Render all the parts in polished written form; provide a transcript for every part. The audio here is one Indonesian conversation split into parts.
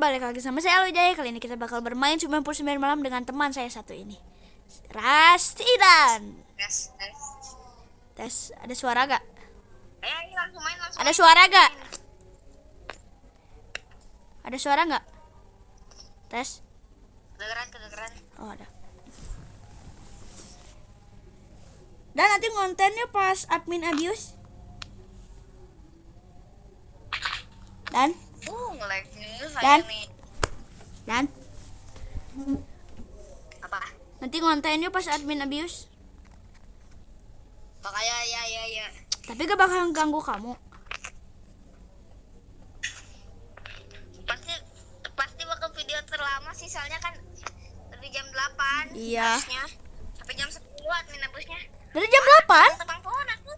balik lagi sama saya Alwijaya. Kali ini kita bakal bermain 99 malam dengan teman saya satu ini, Rastidan. Tes, ada suara gak? Ayo langsung main langsung. Ada suara gak? Ada suara gak? Tes. Kedengeran. Oh ada. Dan nanti kontennya pas admin abuse. Dan nge-lag Dan? saya nih. Dan Apa? nanti kontennya pas admin abuse. Makanya ya. Tapi gak bakal ganggu kamu. Pasti bakal video terlama sih, soalnya kan dari jam 8. Iya. Harusnya sampai jam 10 admin abusnya. Dari jam 8? Tebang pohon aku.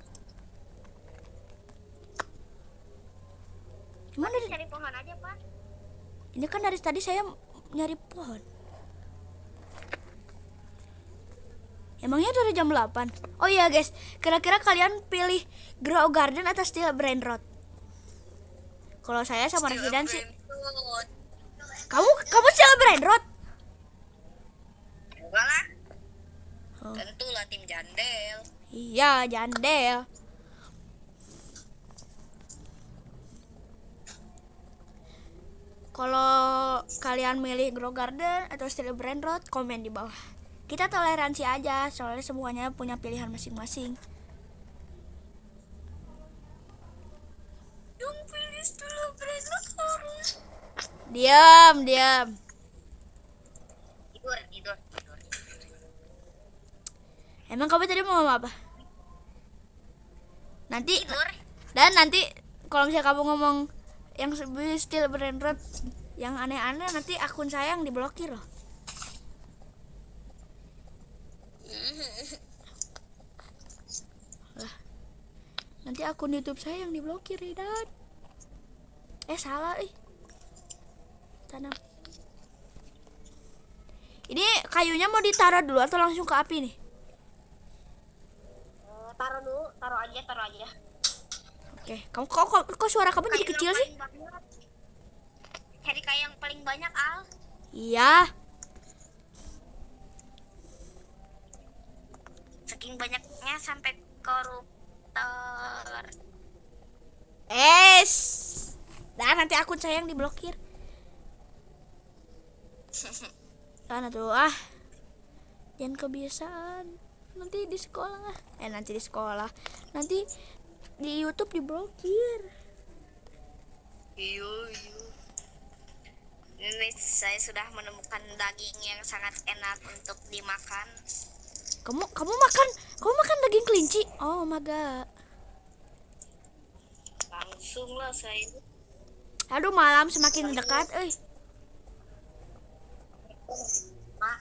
Cuman dari Cari pohon aja, Pak. ini kan dari tadi saya nyari pohon. Emangnya dari jam 8? Oh iya guys, kira-kira kalian pilih Grow Garden atau Steel Brain Rot? Kalau saya sama Resident sih. Kamu Steel Brain Rot? Enggak lah. Oh. Tentulah tim Jandel. Iya, jandel. Kalau kalian milih Grow Garden atau Steel Brain Rot, komen di bawah. Kita toleransi aja, soalnya semuanya punya pilihan masing-masing. Yang pilih Steel Brain Rot harus. Diam. Tidur. Emang kamu tadi mau ngomong apa? Nanti Tidur. Dan nanti kalau misalnya kamu ngomong yang Steel Brain Rot yang aneh-aneh, nanti akun saya yang diblokir loh. Lah, nanti akun YouTube saya yang diblokir, Dan. Salah tanam. Ini kayunya mau ditaruh dulu atau langsung ke api nih? Taruh dulu, taruh aja. Oke, kok suara kamu jadi kecil sih? Cari kayu yang paling banyak, Al. Iya. Saking banyaknya sampai koruptor. Dan nanti akun saya yang diblokir. Karena tuh jangan kebiasaan. Nanti di sekolah. Nanti di YouTube diblokir. Iya. Ini saya sudah menemukan daging yang sangat enak untuk dimakan. Kamu makan daging kelinci? Oh my god. Langsung lah saya. Aduh, malam semakin dekat, Mak,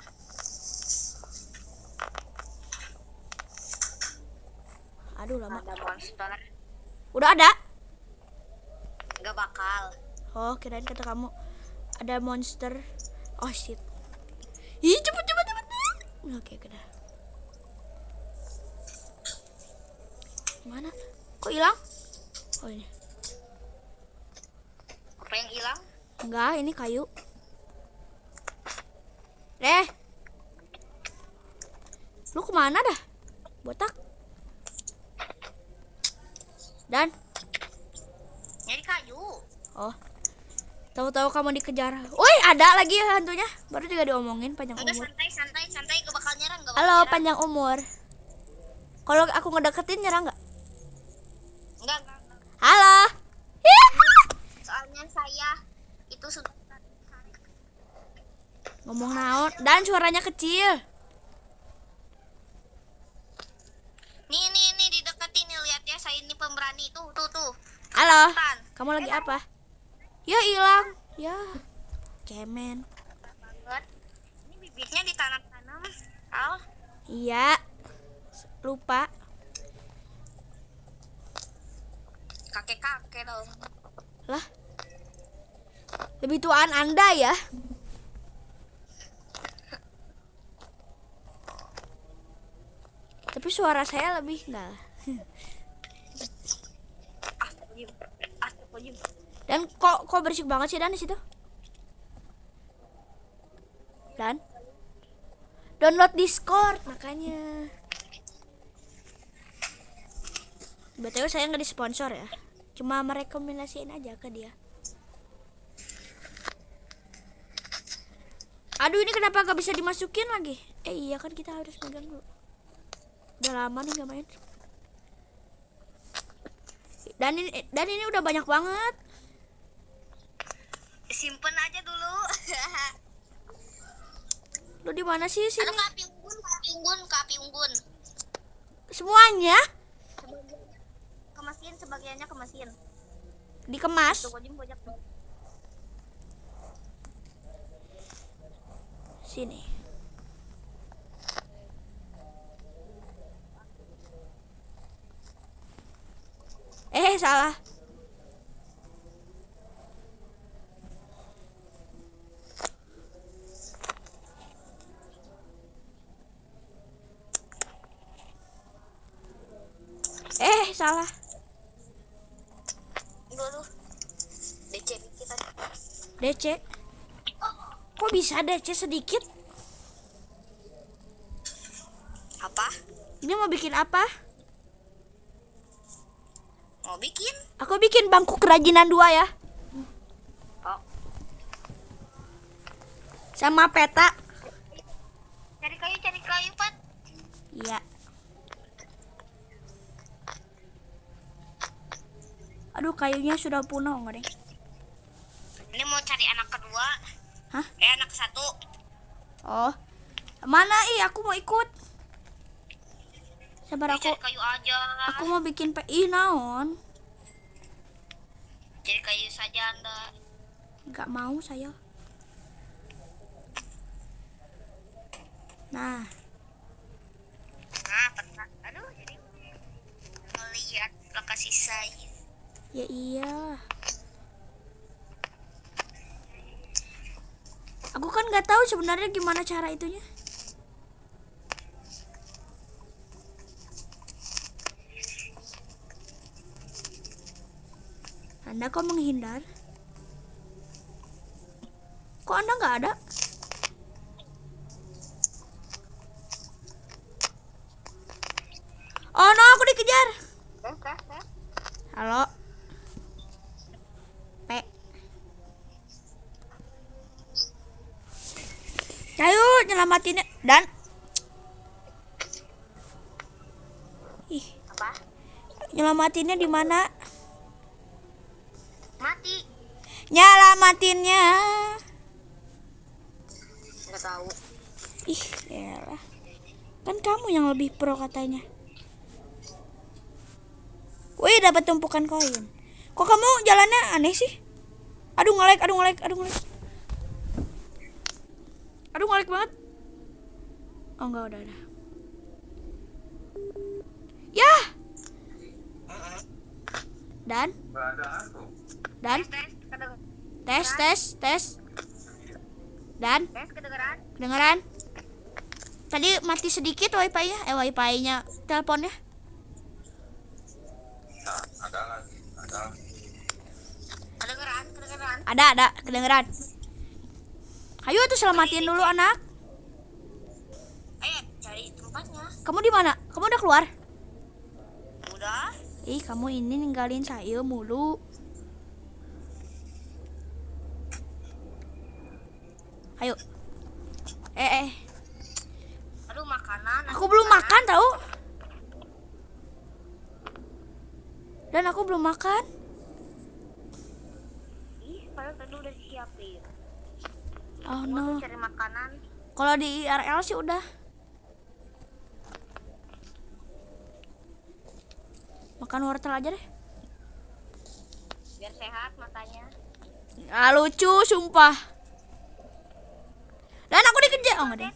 Aduh, lama. ada monster. Udah ada? Gak bakal. Oh, kirain kata kamu ada monster. Oh shit. Ih, cepet. Oke, udah. Mana? Kok hilang? Oh, ini. Apa yang hilang? Enggak, ini kayu. Lu kemana dah? Botak. Dan? Nyari kayu. Oh. Tahu-tahu kamu dikejar. Woi, ada lagi hantunya. Baru juga diomongin panjang Udah umur. santai. Gak bakal nyerang. Halo, panjang umur. Kalau aku ngedeketin nyerang nggak? Enggak. Halo. Soalnya saya itu sudah Ngomong naon? Dan suaranya kecil. Nih dideketin nih, lihat ya, saya ini pemberani tuh. Halo. Tan. Kamu lagi apa? Ya hilang. Ya. Cemen. Banget. Ini bibitnya ditanam-tanam. Al. Iya. Lupa. Kakek dong. Lah. Lebih tuaan Anda ya. Tapi suara saya lebih enggak. Astagfirullahaladzim. Dan kok berisik banget sih Dan di situ? Dan download Discord makanya. BTW saya nggak disponsor ya, cuma merekomendasiin aja ke dia. Aduh, ini kenapa gak bisa dimasukin lagi? Iya kan kita harus pegang dulu. Udah lama nih gak main. Dan ini udah banyak banget. Simpen aja dulu. Lu di mana sih sini? Ada kapi unggun. Semuanya Sebagiannya ke mesin. dikemas. Tuh, Jim, bojak. Sini. Salah. Salah. Dulu. DC dikit aja. DC. Kok bisa DC sedikit? Apa? Ini mau bikin apa? Mau bikin? Aku bikin bangku kerajinan 2 ya. Oh. Sama peta. Cari kayu, Pat. Iya. Aduh, kayunya sudah punah enggak deh. Ini mau cari anak kedua. Hah? Anak satu. Oh. Mana aku mau ikut. Sabar aku. Cari kayu aja. Aku mau bikin PI naon. Cari kayu saja Anda. Enggak mau saya. Nah, Peta. Aduh, jadi melihat lokasi saya. ya iya. Aku kan nggak tahu sebenarnya gimana cara itunya. Anda kok menghindar? Kok Anda nggak ada? Oh no, aku dikejar. Halo. Ayo nyelamatin dan Apa? Nyelamatinnya di mana? Mati. Nyelamatinnya. Nggak tahu. Elah. Kan kamu yang lebih pro katanya. Wih, dapat tumpukan koin. Kok kamu jalannya aneh sih? Aduh, nge-lag. Aduh, nge-lag banget. Oh, enggak, udah. Yah. Dan tes. Dan kedengeran. Tadi mati sedikit wifi-nya, wifi-nya teleponnya. Ada kedengeran. Ayo tuh selamatin dulu anak. Ayo cari tempatnya. Kamu di mana? Kamu udah keluar? Udah. Kamu ini ninggalin saya mulu. Ayo. Aduh, makanan. Aku belum makan tahu. Dan aku belum makan. Padahal tadi udah siapin. Oh Mau no. cari makanan. Kalau di IRL sih udah. Makan wortel aja deh. Biar sehat matanya. Lucu sumpah. Dan aku dikejar. Oh enggak deh.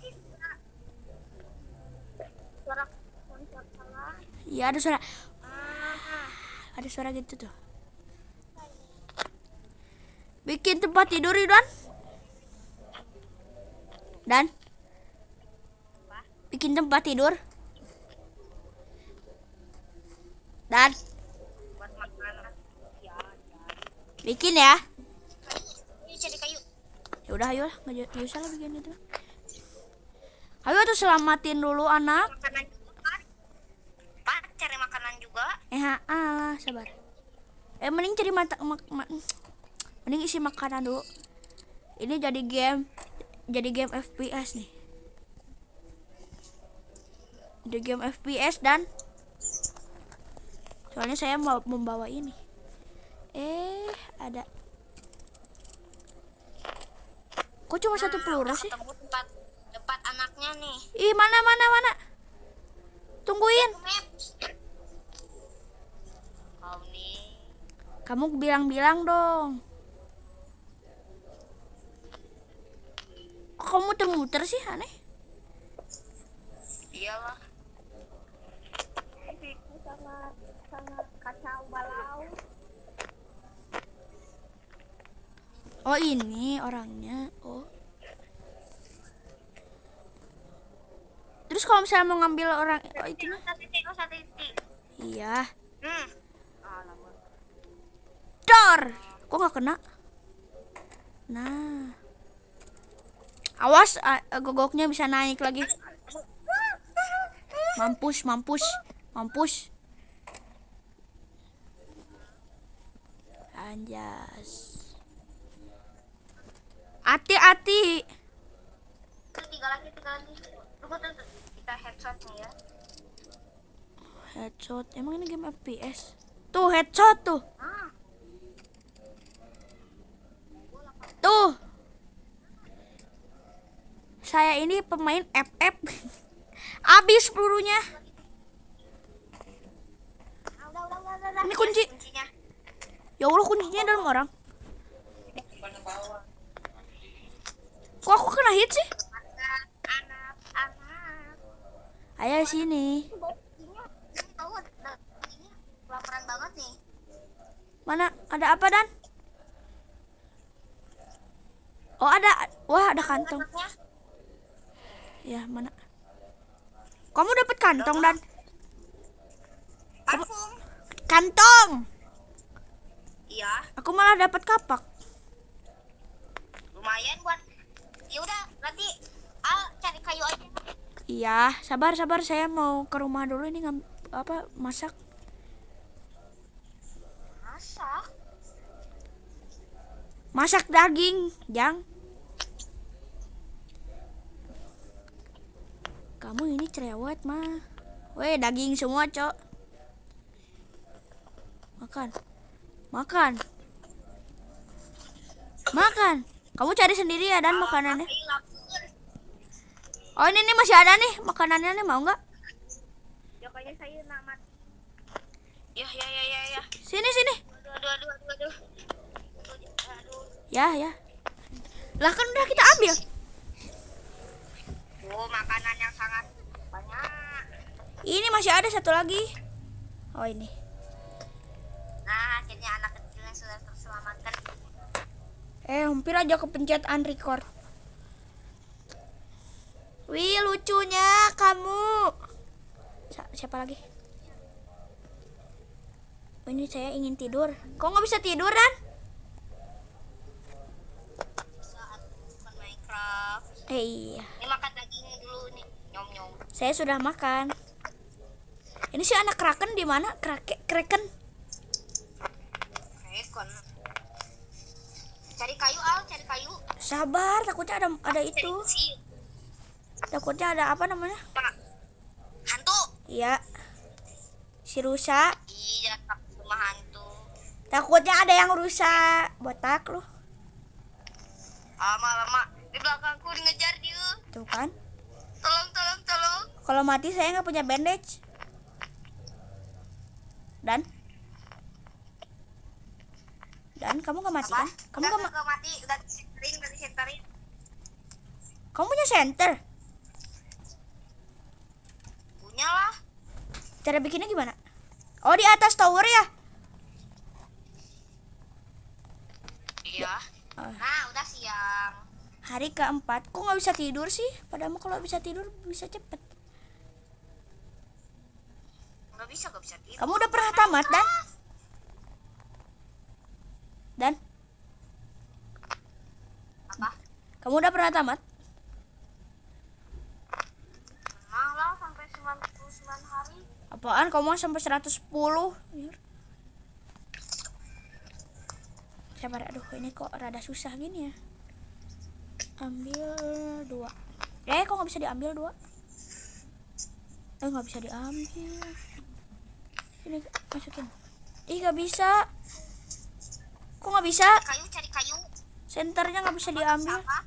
Suara konser salah. Iya ada suara. Ada suara gitu tuh. Bikin tempat tidur Dan. Dan bikin tempat tidur. Dan Buat makanan. Ya. bikin ya. Ini cari kayu. Ya udah ayolah, nggak usah lah bikin itu. Ayo tuh selamatin dulu anak. Makanan juga kan? Pak, cari makanan juga. Alah, sabar. Mending cari mending isi makanan dulu. Ini jadi game FPS nih. Jadi game FPS dan soalnya saya mau membawa ini. Ada. Kok cuma satu peluru sih? Ketemu tempat anaknya nih. Ih, mana. Tungguin. Kau nih. Kamu bilang-bilang dong. Kok kamu muter-muter sih, aneh? Iyalah. Sama kacau balau. Oh, ini orangnya. Oh. Terus kalau misalnya mau ngambil orang itu mah? Satu titik. Iya. Alamak. Dor. Kok nggak kena? Nah. Awas, gogoknya bisa naik lagi. Mampus. Anjas. Hati-hati. Tiga lagi. Tunggu. Kita headshotnya ya. Headshot. Emang ini game FPS? Tuh, headshot tuh. Tuh. Saya ini pemain FF. Habis pelurunya. Udah. Ini kunci. Kuncinya. Ya Allah, kuncinya dalam orang. Kok aku kena hit sih? Anak. Ayo sini. Tahu ini laparan banget nih. Mana? Ada apa, Dan? Oh, ada. Wah, ada kantong. Anaknya. Ya, mana? Kamu dapat kantong, Dan? Parfum. Kantong. Iya, Aku malah dapat kapak. lumayan buat. Ya udah, nanti Al cari kayu aja. Iya, sabar. Saya mau ke rumah dulu ini masak. Masak daging, Jang. Kamu ini cerewet mah. Weh, daging semua, Cok. Makan. Kamu cari sendiri ya, Dan, makanannya. Oh, ini masih ada nih makanannya nih, mau nggak? Pokoknya saya namat. Ya. Sini. Aduh. Ya. Lah kan udah kita ambil. Oh, makanan yang sangat banyak. Ini masih ada satu lagi. Oh, ini. Nah, akhirnya anak kecil yang sudah terselamatkan. Hampir aja kepencet unrecord. Wih, lucunya kamu. Siapa lagi? Oh, ini saya ingin tidur. Kok nggak bisa tidur, Dan? Saat bukan Minecraft. Iya. Ini makan daging dulu nih. Nyom. Saya sudah makan. Ini si anak kraken di mana? Kraken. Rekon. Cari kayu. Sabar, takutnya ada itu. Takutnya ada apa namanya? Pak. Hantu. Iya. Si rusa. Iya, takut rumah hantu. Takutnya ada yang rusak. Botak lu. Lama. Di belakangku ngejar dia. Tuh kan. Tolong. Kalau mati saya nggak punya bandage. Dan kamu nggak mati Apa? kan? Kamu nggak Udah mati. Udah disenterin. Kamu punya center. Punya lah. Cara bikinnya gimana? Oh, di atas tower ya? Iya. Nah, udah siang. Hari keempat. Kok nggak bisa tidur sih? Padahal kalau bisa tidur bisa cepet. Gak bisa tidur. Kamu udah pernah tamat, Dan? Apa? Kamu udah pernah tamat? Apaan kamu sampai 110? Sabar, aduh ini kok rada susah gini ya. Ambil 2. Kok nggak bisa diambil 2? Nggak bisa diambil. Ini masukin. Nggak bisa. Kok nggak bisa? Cari kayu. Senternya nggak bisa diambil. Apa?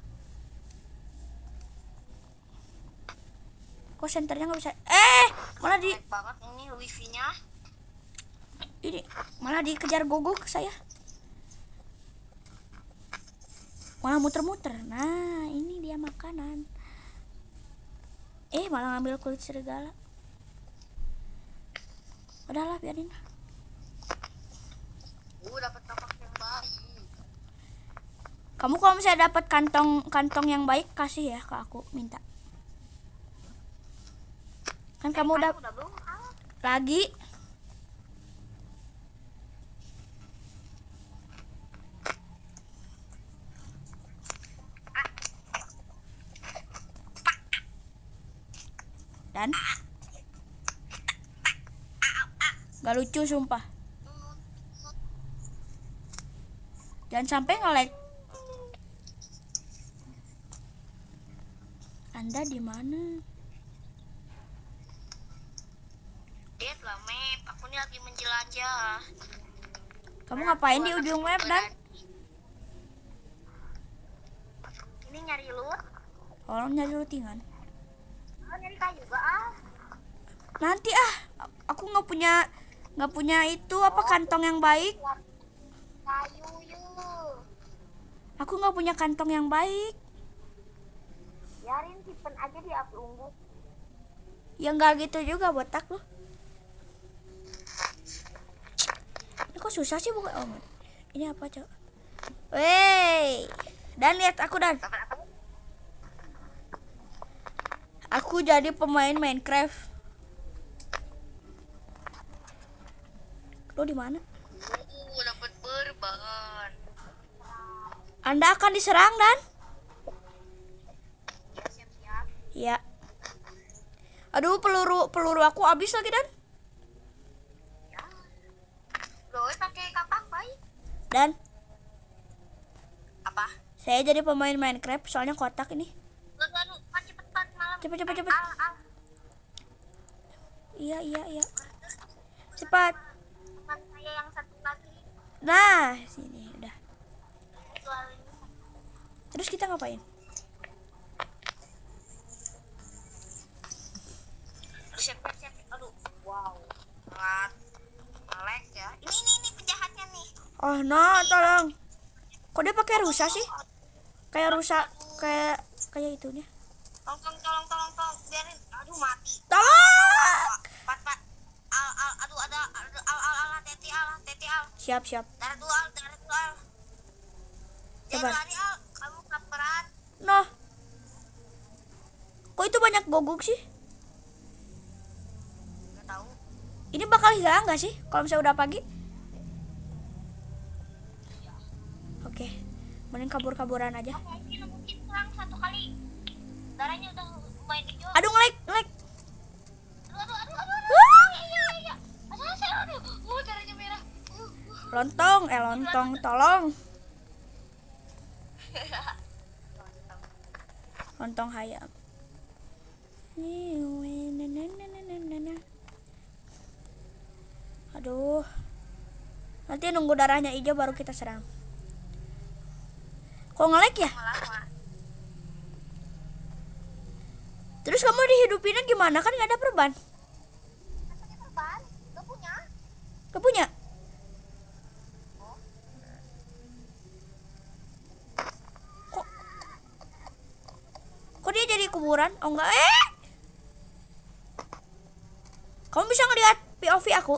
Kok senternya nggak bisa? Malah di Jelek banget ini wifi-nya. ini malah dikejar gogok saya. Malah muter-muter. Nah, ini dia makanan. Malah ngambil kulit serigala. Udahlah, biarin. Dapat kapak yang baik. Kamu kalau misalnya dapat kantong yang baik kasih ya ke aku, minta. Kan kamu udah belum. lagi. Dan gak lucu sumpah. Jangan sampai nge-lag. Anda di mana? Lihatlah map, aku ini lagi menjelajah. Kamu ngapain di ujung map, Dan? Ini nyari loot. Tolong nyari lutingan. Nyari kayu juga Nanti aku nggak punya itu apa kantong yang baik. Kayu yuk. Aku nggak punya kantong yang baik. Biarin simpen aja di api unggu. Ya nggak gitu juga botak lu. Ini kok susah sih buka. Ini apa coba? Wey, Dan lihat aku, Dan. Aku jadi pemain Minecraft. Lo di mana? Dapat berban. Anda akan diserang, Dan? Siap-siap. Ya. Aduh, peluru aku habis lagi, Dan. Ya. Loh, pakai kapak baik. Dan Apa? saya jadi pemain Minecraft soalnya kotak ini. Aduh, cepat malam. Cepet. Al. Iya. Cepat. Teman saya yang satu lagi. Nah, sini udah. Soal ini. Terus kita ngapain? Siap. Aduh, wow. Sangat melek ya. Ini penjahatnya nih. Oh no, tolong. Kok dia pakai rusa sih? Kayak rusa, kayak itunya. Tolong. Biarin. Aduh, mati. Tolong. Pat. Aduh, ada teti al. Siap. Darah dua al. Coba. Jangan lari al. Kamu kelaparan. Noh. Kok itu banyak gogok sih? Gak tahu. Ini bakal hilang nggak sih kalau misalnya udah pagi? Oke, mending kabur-kaburan aja. Ini mungkin kurang satu kali. Darahnya udah lumayan hijau. Aduh, ngelag. Aduh. Iya. Aduh. Darahnya merah. Lontong, tolong. Lontong hayam. Aduh. Nanti nunggu darahnya hijau baru kita serang. Kok nge-lag ya? Lama. Terus kamu dihidupinnya gimana? Kan nggak ada perban. Pakai perban? Gak punya? Gak punya? Kok dia jadi kuburan? Oh enggak. Kamu bisa ngeliat POV aku?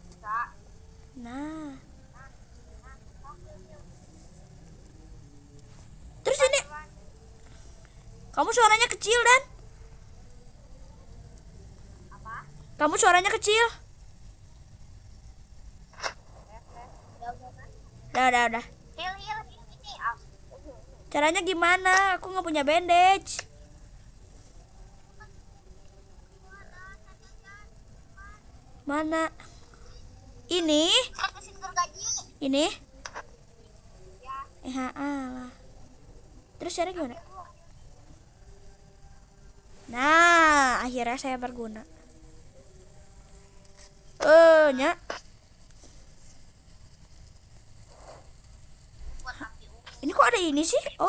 Bisa. Nah. Terus ini kamu suaranya kecil, Dan. Apa? Kamu suaranya kecil. Udah. Heal ini. Caranya gimana? Aku nggak punya bandage. Mana? Ini? Habisin gergaji. Ini? Ya. Alah. Terus cara gimana? Nah, akhirnya saya berguna. Nya. Buat api unggun. Ini kok ada ini sih? Oh,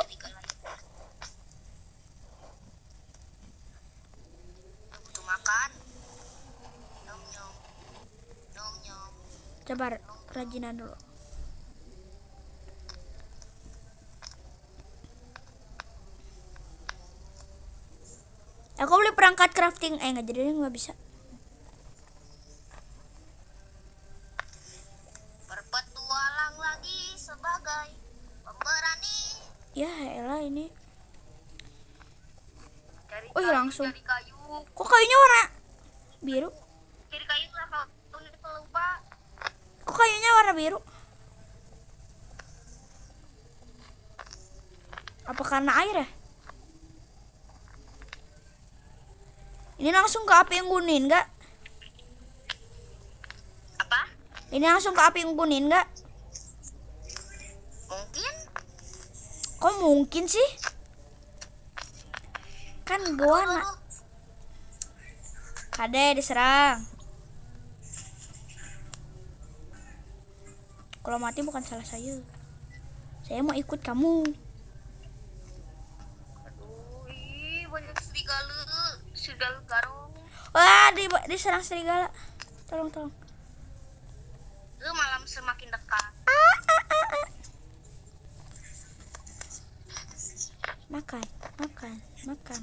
Butuh makan. Nyom nyom. Nyom nyom. coba kerajinan dulu. Aku beli perangkat crafting. Nggak jadi, nggak bisa. Berpetualang lagi sebagai pemberani. Ya elah ini. Cari Oh, kayu, langsung. cari kayu. Kok kayunya warna biru? Cari kayu lah kalau ini pelupa. Kok kayunya warna biru? Apa karena air ya? Ini langsung ke api unggunin nggak? Apa? Ini langsung ke api unggunin nggak? Mungkin. Kok mungkin sih? Kan gua Aduh, Kade diserang. Kalau mati bukan salah saya. Saya mau ikut kamu. aduh, ih, banyak serigala. Serigala garong. Wah, diserang serigala. Tolong. Malam semakin dekat. Makan.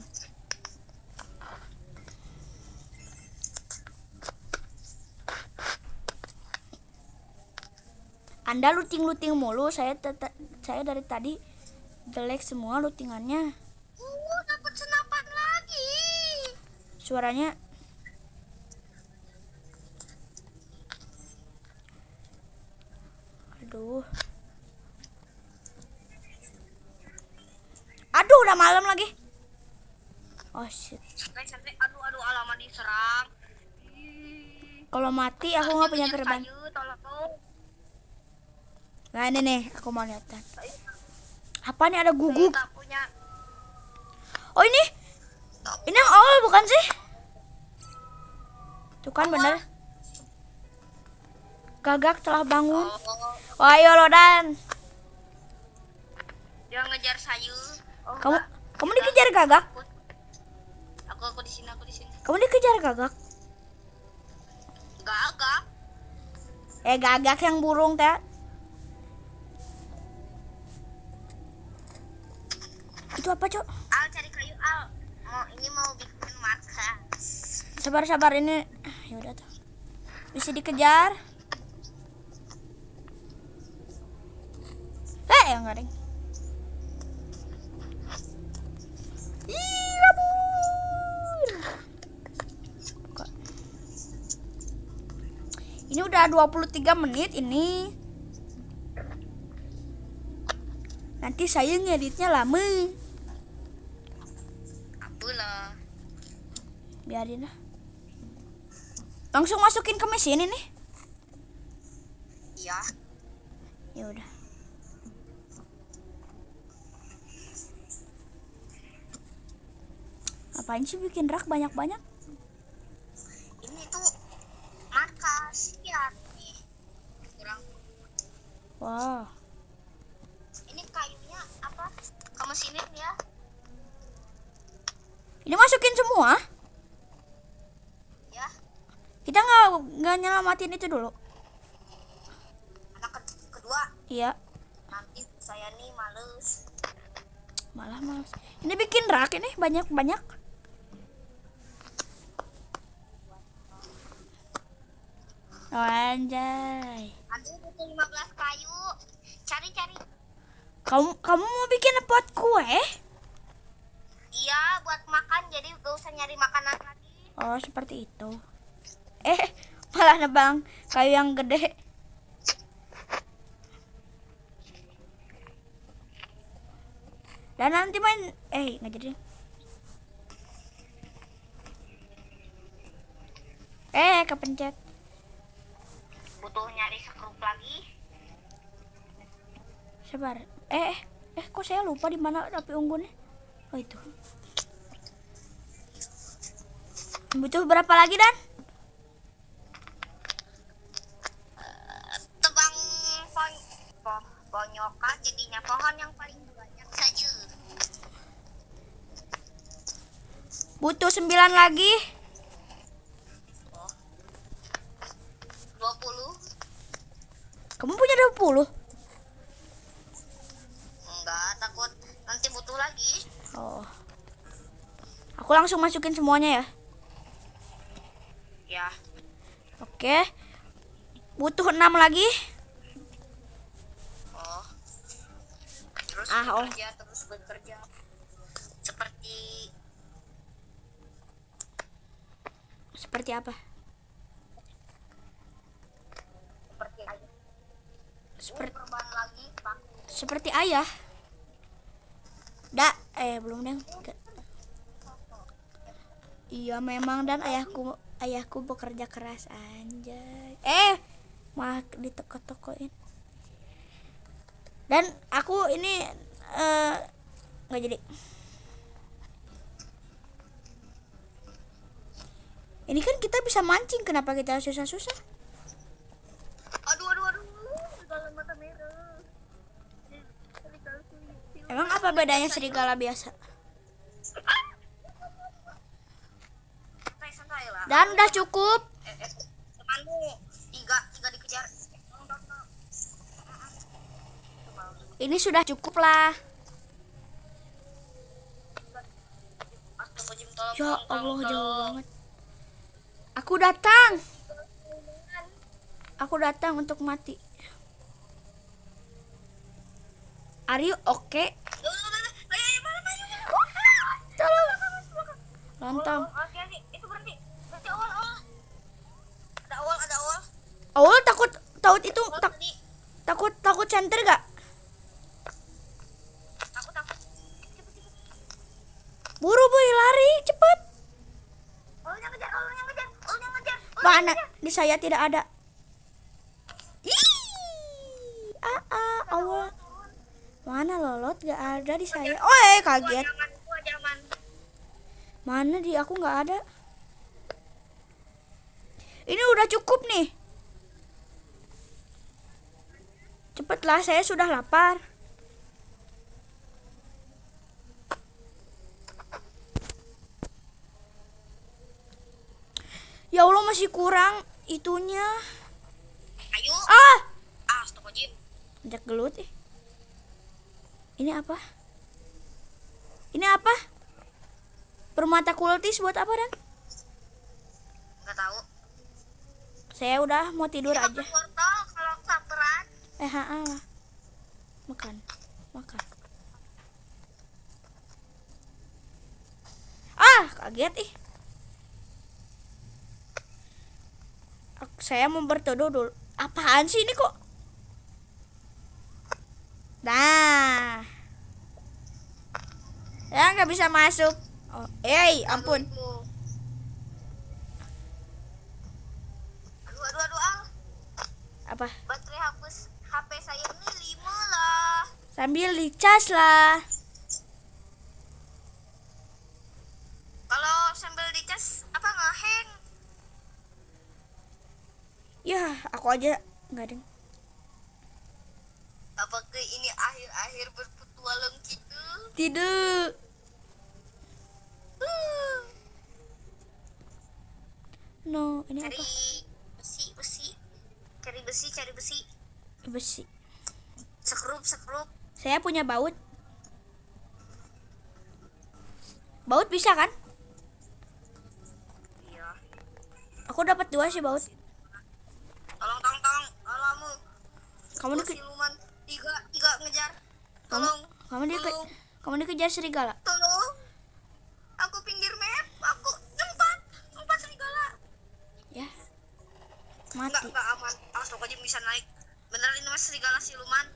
Anda looting mulu. Saya dari tadi jelek semua lootingannya. Dapat senapan lagi. Suaranya Aduh, udah malam lagi. Oh shit. Santai. Aduh, alamat diserang. Kalau mati aku nggak punya perban. Tolong. Nah ini nih, aku mau lihat kan. Apa nih, ada guguk? Tak punya. Oh ini yang awal bukan sih? Tuh kan bener. Gagak telah bangun. Oh, Oh, ayo Lodan. dia ngejar saya. Oh, Kamu enggak. kamu dikejar gagak? Aku di sini. Kamu dikejar gagak? Gagak. Gagak yang burung teh. Itu apa, Cok? Al, cari kayu, Al. Mau bikin makan. Sabar ini. Ya udah tuh. Bisa dikejar. Yang garing. Ih, kabur. Buka. Ini udah 23 menit ini. Nanti saya ngeditnya lama. Apalah. Biarin lah. Langsung masukin ke mesin ini. Iya. Ya udah. Apain sih bikin rak banyak-banyak? Ini tuh markas. Lihat nih. Kurang. Wah. Ini kayunya apa? Kamu sini ya. Ini masukin semua? Ya. Kita nggak nyelamatin itu dulu. Anak kedua. Iya. Nanti saya nih males. Malah males. Ini bikin rak ini banyak-banyak. Oh, anjay. Nanti butuh 15 kayu. Cari. Kamu mau bikin pot kue? Iya, buat makan. Jadi gak usah nyari makanan lagi. Oh, seperti itu. Malah nebang kayu yang gede. Dan nanti main nggak jadi. Kepencet. butuh nyari sekrup lagi. Sabar. Kok saya lupa di mana api unggunnya? Oh itu. Butuh berapa lagi, Dan? Tebang ponyokan jadinya pohon yang paling banyak saja. Butuh 9 lagi. 20. Kamu punya 20? Enggak, takut nanti butuh lagi. Oh. Aku langsung masukin semuanya ya. Ya. Oke. Butuh 6 lagi. Oh. Terus Oh. bekerja, terus bekerja. Seperti apa? Seperti ayah. Perban lagi, Pak. Seperti ayah. Belum, Deng. Iya memang, Dan, ayahku bekerja keras, anjay. Mah ditoko-tokoin. Dan aku ini nggak jadi. Ini kan kita bisa mancing, kenapa kita susah-susah? Aduh. Dalam mata merah. Emang apa bedanya serigala biasa? Santai lah. Dan udah cukup. Temanmu tiga dikejar. Ini sudah cukup lah. Ya Allah, jauh banget. Aku datang untuk mati. Are you okay? Tolong. Lontong. Oke, itu berarti awal. Ada awal. Awal takut itu Tadi takut center gak? aku takut. Buru boy, lari cepet. Ulnya ngejar. Mana? Di saya tidak ada. Awal. Mana lolot gak ada di saya. Kaget. Jangan. Mana di aku nggak ada. Ini udah cukup nih. Cepatlah, saya sudah lapar. Ya Allah, masih kurang itunya. Ayo. Astagfirullahaladzim. Ajak gelut. Ini apa? Permata kultis buat apa, Dan? Nggak tahu. Saya udah mau tidur aja. Wortel kalau kelaparan. Lah. Makan. Kaget Saya mau berteduh dulu. Apaan sih ini kok? Nah. Ya nggak bisa masuk. Ampun. Aduh. Apa? Baterai hapus HP saya ini 5 lah. Sambil dicas lah. Kalau sambil dicas apa ngeheng? Ya, aku aja nggak deng. Apakah ini akhir berpetualang kita? Tidak. No, ini Cari apa? besi. Besi. Sekrup. Saya punya baut. Baut bisa kan? Iya. Aku dapat 2 sih baut. Tolong. Alamu. Kamu siluman tiga ngejar. Tolong. Kamu dikejar serigala. Tolong. Aku pinggir map. Aku empat serigala. Ya. Mati. Enggak aman. Astagfirullahaladzim, bisa naik. Beneran ini mas serigala siluman.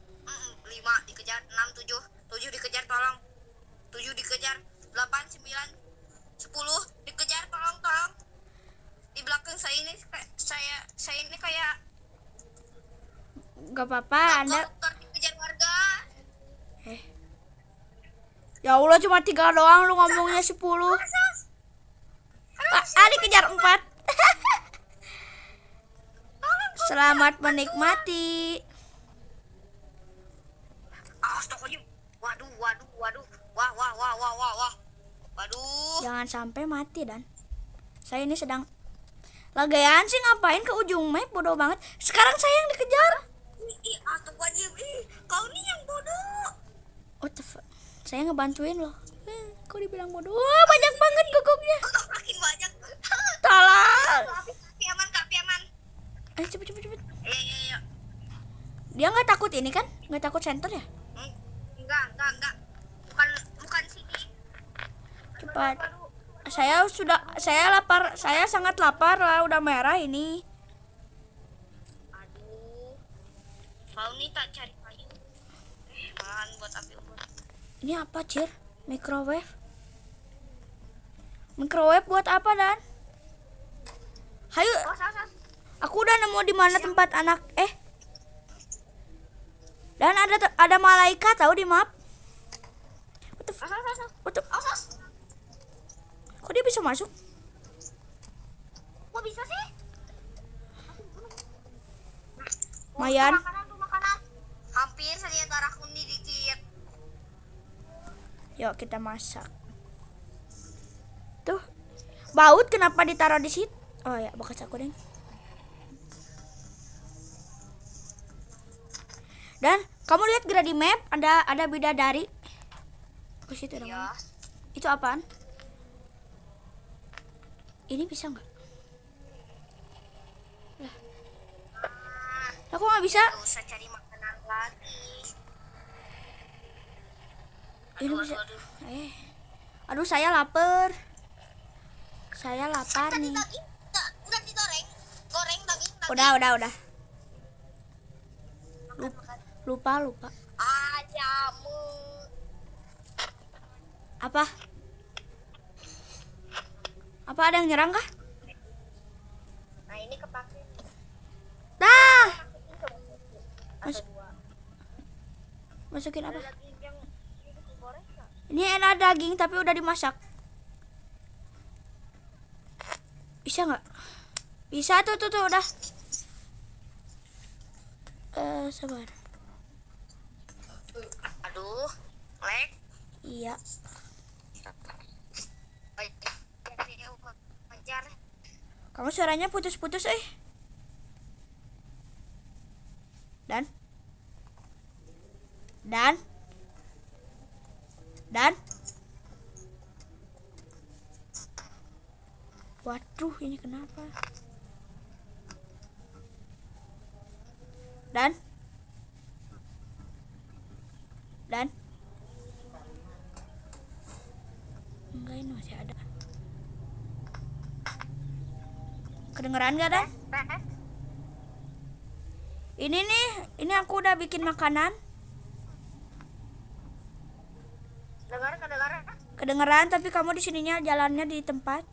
5 dikejar, 6, 7 dikejar, tolong. 7 dikejar, 8, 9, 10 dikejar, tolong. Di belakang saya ini kayak Gak apa-apa, Anda. Koruptor dikejar warga. Ya Allah, cuma 3 doang, lu ngomongnya 10. Dikejar 4. Selamat menikmati. Astagfirullahaladzim. Waduh. Wah. Waduh. Jangan sampai mati, Dan. Saya ini sedang lagayan sih, ngapain ke ujung map, bodoh banget. Sekarang saya yang dikejar. Astagfirullahaladzim. Kau nih yang bodoh. What the fuck? Saya ngebantuin loh. Kok dibilang bodoh? Wah, banyak banget gugupnya. Makin banyak. Tolong. Kapi aman. Ayo cepet. Iya. Dia nggak takut ini kan? Nggak takut center ya? Enggak. Bukan sini. Cepat. Saya lapar. Saya sangat lapar lah, udah merah ini. Aduh. Kau nih tak cari kayu. Malahan buat api unggun. Ini apa, Cir? Microwave buat apa, Dan? Hayu. Aku udah nemu di mana tempat anak. Dan ada malaikat tahu di map. What the Kok dia bisa masuk? Kok bisa sih? Mayan. Makanan. Hampir saja darahku nih dikit. Yuk kita masak. Tuh. Baut kenapa ditaruh di situ? Oh ya, bekas aku, Deng. Dan kamu lihat gerak di map ada bidadari. Oh, situ ada. Iya. Itu apaan? Ini bisa nggak? Aku nggak bisa. Gak usah cari makanan lagi. Ini bisa. Aduh, saya lapar. Saya lapar nih. Daging udah digoreng. Goreng daging. Udah. Makan. Lupa. Jamu. Apa? Apa ada yang nyerang kah? Nah, ini kepake. Dah. Ada dua. Masukin apa? Ada daging yang digoreng nggak? Ini enak daging tapi udah dimasak. Bisa nggak? Bisa tuh udah. Sabar. Aduh, lag. Iya. Wajar. Kamu suaranya putus-putus, Dan. Waduh, ini kenapa? Dan. Enggak, ini masih ada. Kedengeran gak, Dan? Ini aku udah bikin makanan. Kedengeran, tapi kamu di sininya jalannya di tempat.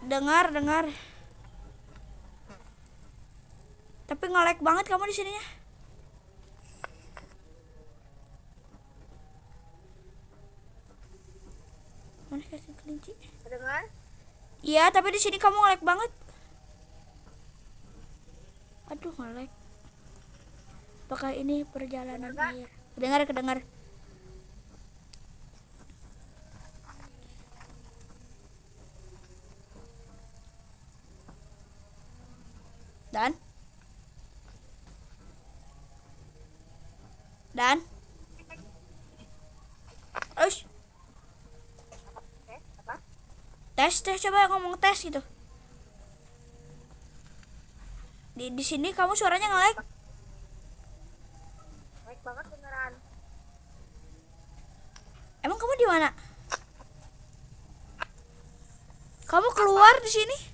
Dengar. Tapi nge-lag banget kamu di sininya. Mana kaki kelinci? Dengar? Iya, tapi di sini kamu nge-lag banget. Aduh, nge-lag. Apakah ini perjalanan air? Kedengar. Dan. Ush. Tes coba ngomong tes gitu. Di sini kamu suaranya nge-lag. Baik banget beneran. Emang kamu di mana? Kamu keluar di sini?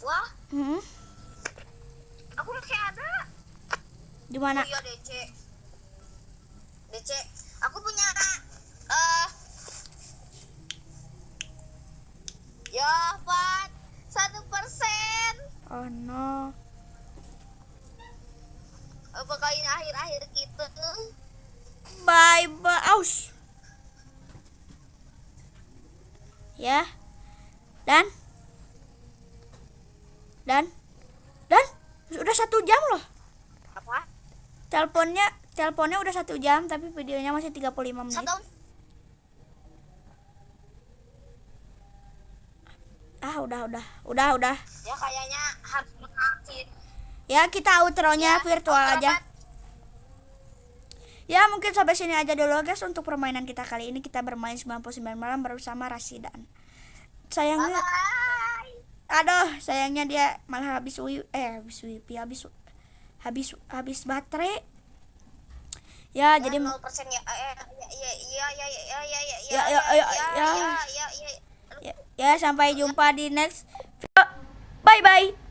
Wah, Aku masih ada. Di mana? Oh iya, DC. Aku punya ya, 1%. Oh no. terakhir gitu. Bye bye. Aus. Ya. Dan sudah 1 jam loh. Apa? Teleponnya udah 1 jam, tapi videonya masih 35 menit. Satu. Udah. Ya kayaknya harus mengakhir. Ya, kita outro-nya virtual aja. Ya, mungkin sampai sini aja dulu guys untuk permainan kita kali ini. Kita bermain 99 malam bersama Rasidan. Sayangnya, sayangnya dia malah habis baterai. Ya, jadi 0% ya. Ya, sampai jumpa di next video. Bye bye.